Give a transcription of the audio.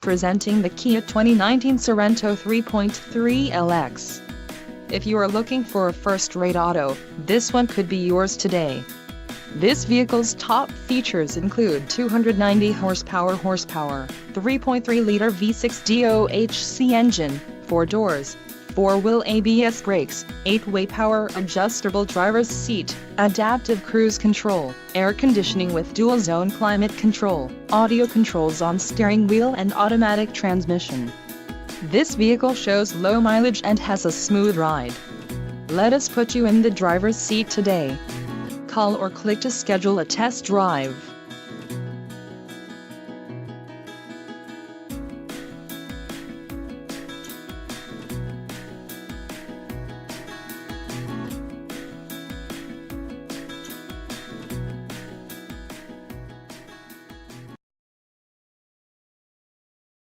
Presenting the Kia 2019 Sorento 3.3 LX. If you are looking for a first-rate auto, this one could be yours today. This vehicle's top features include 290 horsepower, 3.3-liter V6 DOHC engine, 4 doors, 4-wheel ABS brakes, 8-way power adjustable driver's seat, adaptive cruise control, air conditioning with dual-zone climate control, audio controls on steering wheel and automatic transmission. This vehicle shows low mileage and has a smooth ride. Let us put you in the driver's seat today. Call or click to schedule a test drive.